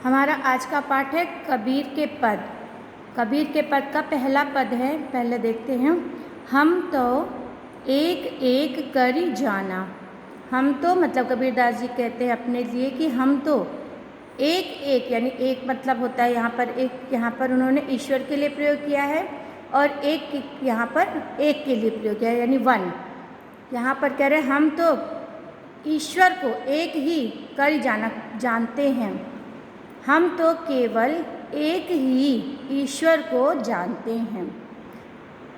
हमारा आज का पाठ है कबीर के पद। कबीर के पद का पहला पद है, पहले देखते हैं। हम तो एक एक करी जाना। हम तो मतलब कबीरदास जी कहते हैं अपने लिए कि हम तो एक एक, यानी एक मतलब होता है यहाँ पर एक, यहाँ पर उन्होंने ईश्वर के लिए प्रयोग किया है और एक यहाँ पर एक के लिए प्रयोग किया है, यानी वन। यहाँ पर कह रहे हैं हम तो ईश्वर को एक ही कर जानते हैं। हम तो केवल एक ही ईश्वर को जानते हैं।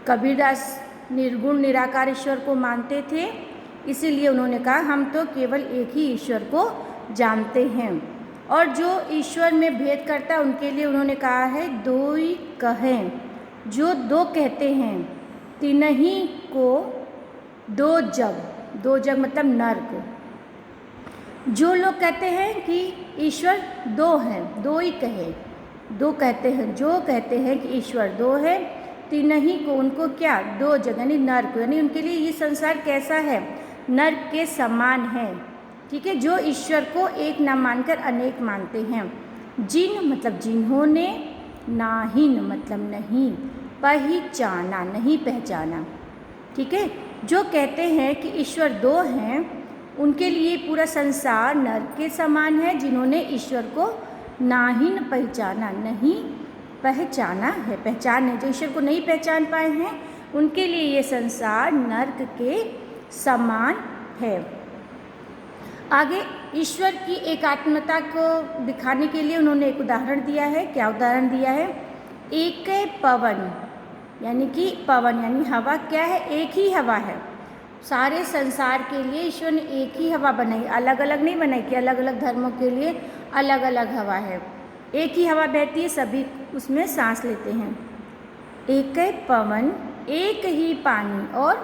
कबीरदास निर्गुण निराकार ईश्वर को मानते थे, इसीलिए उन्होंने कहा हम तो केवल एक ही ईश्वर को जानते हैं। और जो ईश्वर में भेद करता है उनके लिए उन्होंने कहा है दो ही कहें। जो दो कहते हैं तिनही को दो जग, दो जग मतलब नर्क। जो लोग कहते हैं कि ईश्वर दो हैं, दो ही कहे, दो कहते हैं, जो कहते हैं कि ईश्वर दो है, तिनही को उनको क्या दो जग यानी नर्क, यानी उनके लिए ये संसार कैसा है, नर्क के समान है। ठीक है, जो ईश्वर को एक न मानकर अनेक मानते हैं। जिन मतलब जिन्होंने, नाहिन मतलब नहीं, पहचाना नहीं पहचाना। ठीक है, जो कहते हैं कि ईश्वर दो हैं उनके लिए पूरा संसार नर्क के समान है। जिन्होंने ईश्वर को नाहिन पहचाना, नहीं पहचाना है, पहचान जो ईश्वर को नहीं पहचान पाए हैं उनके लिए ये संसार नर्क के समान है। आगे ईश्वर की एकात्मता को दिखाने के लिए उन्होंने एक उदाहरण दिया है। क्या उदाहरण दिया है? एक पवन, यानी कि पवन यानी हवा क्या है, एक ही हवा है। सारे संसार के लिए ईश्वर ने एक ही हवा बनाई, अलग अलग नहीं बनाई कि अलग अलग धर्मों के लिए अलग अलग हवा है। एक ही हवा बहती है, सभी उसमें सांस लेते हैं। एक पवन, एक ही पानी, और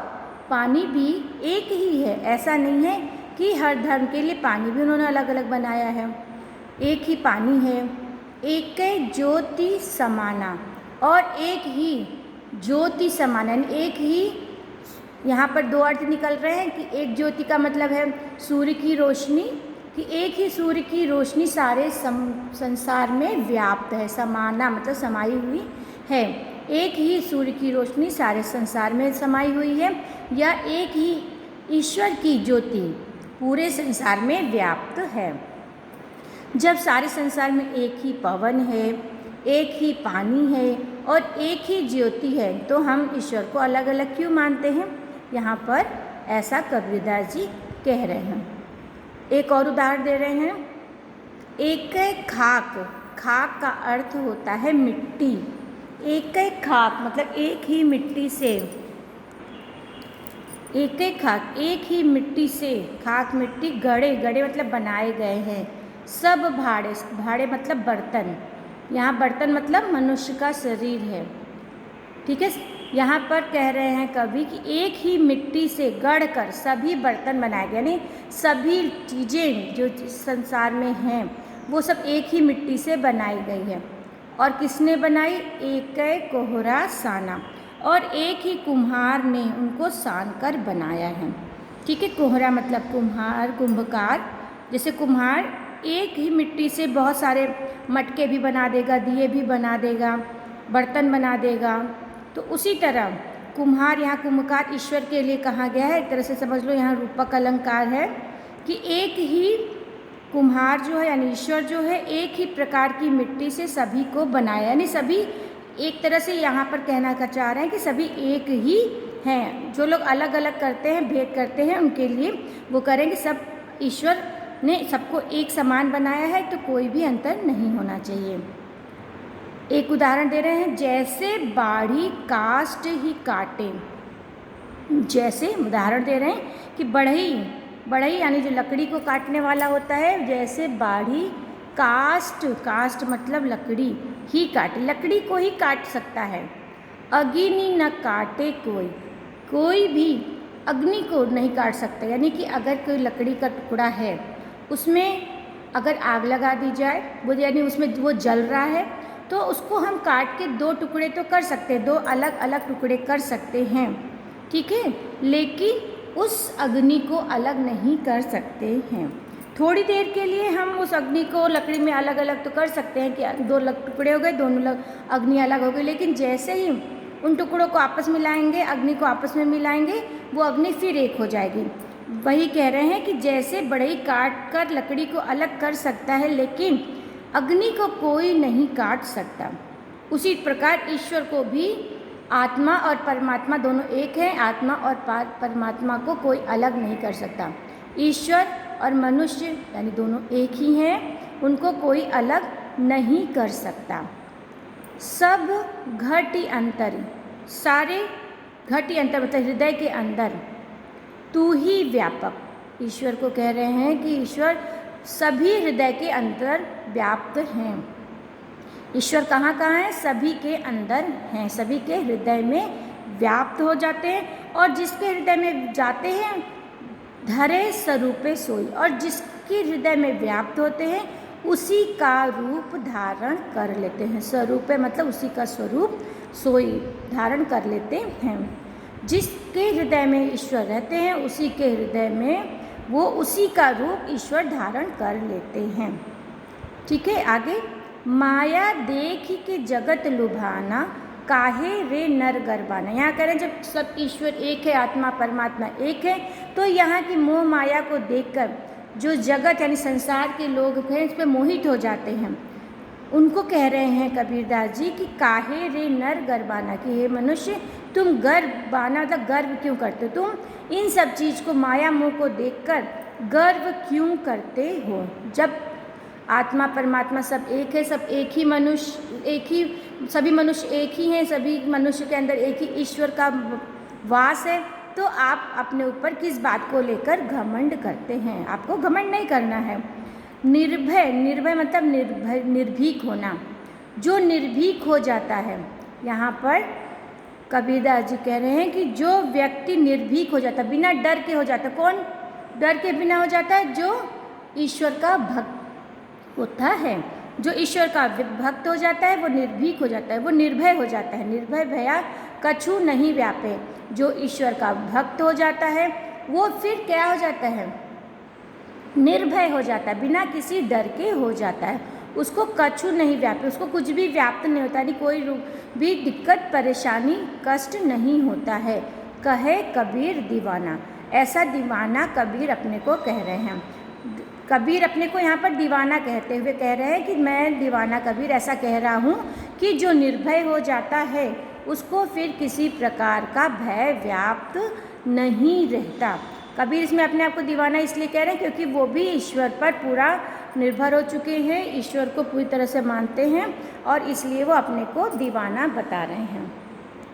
पानी भी एक ही है। ऐसा नहीं है कि हर धर्म के लिए पानी भी उन्होंने अलग अलग बनाया है। एक ही पानी है। एक ज्योति समाना, और एक ही ज्योति समाना, यानी एक ही, यहाँ पर दो अर्थ निकल रहे हैं कि एक ज्योति का मतलब है सूर्य की रोशनी, कि एक ही सूर्य की रोशनी सारे संसार में व्याप्त है। समाना मतलब समाई हुई है। एक ही सूर्य की रोशनी सारे संसार में समाई हुई है, या एक ही ईश्वर की ज्योति पूरे संसार में व्याप्त है। जब सारे संसार में एक ही पवन है, एक ही पानी है और एक ही ज्योति है, तो हम ईश्वर को अलग अलग क्यों मानते हैं? यहाँ पर ऐसा कबीरदास जी कह रहे हैं। एक और उदाहरण दे रहे हैं। एक खाक, खाक का अर्थ होता है मिट्टी। एक खाक मतलब एक ही मिट्टी से, एक खाक एक ही मिट्टी से, खाक मिट्टी, गड़े, गड़े मतलब बनाए गए हैं। सब भाड़े, भाड़े मतलब बर्तन, यहाँ बर्तन मतलब मनुष्य का शरीर है। ठीक है, यहाँ पर कह रहे हैं कवि कि एक ही मिट्टी से गढ़ कर सभी बर्तन बनाए गए, यानी सभी चीज़ें जो संसार में हैं वो सब एक ही मिट्टी से बनाई गई है। और किसने बनाई? एक कोहरा साना, और एक ही कुम्हार ने उनको सान कर बनाया है। ठीक है, कोहरा मतलब कुम्हार, कुंभकार। जैसे कुम्हार एक ही मिट्टी से बहुत सारे मटके भी बना देगा, दिए भी बना देगा, बर्तन बना देगा, तो उसी तरह कुम्हार, यहाँ कुम्भकार ईश्वर के लिए कहा गया है। एक तरह से समझ लो यहाँ रूपक अलंकार है कि एक ही कुम्हार जो है यानी ईश्वर जो है एक ही प्रकार की मिट्टी से सभी को बनाया, यानी सभी एक तरह से यहाँ पर कहना का चाह रहे हैं कि सभी एक ही हैं। जो लोग अलग अलग करते हैं, भेद करते हैं, उनके लिए वो करेंगे सब ईश्वर ने सबको एक समान बनाया है, तो कोई भी अंतर नहीं होना चाहिए। एक उदाहरण दे रहे हैं। जैसे बाढ़ी काष्ठ ही काटे, जैसे उदाहरण दे रहे हैं कि बढ़ई, बढ़ई यानी जो लकड़ी को काटने वाला होता है, जैसे बाढ़ी काष्ठ, काष्ठ मतलब लकड़ी, ही काटे, लकड़ी को ही काट सकता है। अग्नि न काटे कोई, कोई भी अग्नि को नहीं काट सकता, यानी कि अगर कोई लकड़ी का टुकड़ा है उसमें अगर आग लगा दी जाए, वो यानी उसमें वो जल रहा है, तो उसको हम काट के दो टुकड़े तो कर सकते हैं, दो अलग अलग टुकड़े कर सकते हैं। ठीक है, लेकिन उस अग्नि को अलग नहीं कर सकते हैं। थोड़ी देर के लिए हम उस अग्नि को लकड़ी में अलग अलग तो कर सकते हैं कि दो टुकड़े हो गए, दोनों अग्नि अलग हो गई, लेकिन जैसे ही उन टुकड़ों को आपस में मिलाएंगे, अग्नि को आपस में मिलाएंगे, वो अग्नि फिर एक हो जाएगी। वही कह रहे हैं कि जैसे बढ़ई काट कर लकड़ी को अलग कर सकता है, लेकिन अग्नि को कोई नहीं काट सकता, उसी प्रकार ईश्वर को भी आत्मा और परमात्मा दोनों एक है। आत्मा और परमात्मा को कोई अलग नहीं कर सकता। ईश्वर और मनुष्य यानी दोनों एक ही हैं, उनको कोई अलग नहीं कर सकता। सब घटी अंतर, सारे घटी अंतर मतलब हृदय के अंदर, तू ही व्यापक। ईश्वर को कह रहे हैं कि ईश्वर सभी हृदय के अंदर व्याप्त हैं। ईश्वर कहाँ कहाँ है? सभी के अंदर हैं, सभी के हृदय में व्याप्त हो जाते हैं। और जिसके हृदय में जाते हैं धरे स्वरूपे सोई, और जिसके हृदय में व्याप्त होते हैं उसी का रूप धारण कर लेते हैं। स्वरूपे मतलब उसी का स्वरूप सोई धारण कर लेते हैं। जिसके हृदय में ईश्वर रहते हैं उसी के हृदय में वो उसी का रूप ईश्वर धारण कर लेते हैं। ठीक है, आगे। माया देख के जगत लुभाना, काहे रे नर गर्भाना। यहाँ कह रहे हैं जब सब ईश्वर एक है, आत्मा परमात्मा एक है, तो यहाँ की मोह माया को देखकर जो जगत यानी संसार के लोग हैं इस पर मोहित हो जाते हैं। उनको कह रहे हैं कबीरदास जी कि काहे रे नर गर्भाना, कि हे मनुष्य तुम गर्भाना मतलब गर्व क्यों करते हो, तुम इन सब चीज़ को माया मोह को देखकर गर्व क्यों करते हो। जब आत्मा परमात्मा सब एक है, सब एक ही मनुष्य, एक ही सभी मनुष्य एक ही हैं, सभी मनुष्य के अंदर एक ही ईश्वर का वास है, तो आप अपने ऊपर किस बात को लेकर घमंड करते हैं। आपको घमंड नहीं करना है। निर्भय, निर्भय मतलब निर्भीक होना। जो निर्भीक हो जाता है, यहाँ पर कबीरदास जी कह रहे हैं कि जो व्यक्ति निर्भीक हो जाता है, बिना डर के हो जाता है। कौन डर के बिना हो जाता है? जो ईश्वर का भक्त होता है। जो ईश्वर का भक्त हो जाता है वो निर्भीक हो जाता है, वो निर्भय हो जाता है। निर्भय भया कछु नहीं व्यापे। जो ईश्वर का भक्त हो जाता है वो फिर क्या हो जाता है? निर्भय हो जाता है, बिना किसी डर के हो जाता है। उसको कछु नहीं व्यापे, उसको कुछ भी व्याप्त नहीं होता, नहीं कोई भी दिक्कत परेशानी कष्ट नहीं होता है। कहे कबीर दीवाना, ऐसा दीवाना कबीर अपने को कह रहे हैं। कबीर अपने को यहाँ पर दीवाना कहते हुए कह रहे हैं कि मैं दीवाना कबीर ऐसा कह रहा हूँ कि जो निर्भय हो जाता है उसको फिर किसी प्रकार का भय व्याप्त नहीं रहता। कबीर इसमें अपने आप को दीवाना इसलिए कह रहे हैं क्योंकि वो भी ईश्वर पर पूरा निर्भर हो चुके हैं, ईश्वर को पूरी तरह से मानते हैं, और इसलिए वो अपने को दीवाना बता रहे हैं।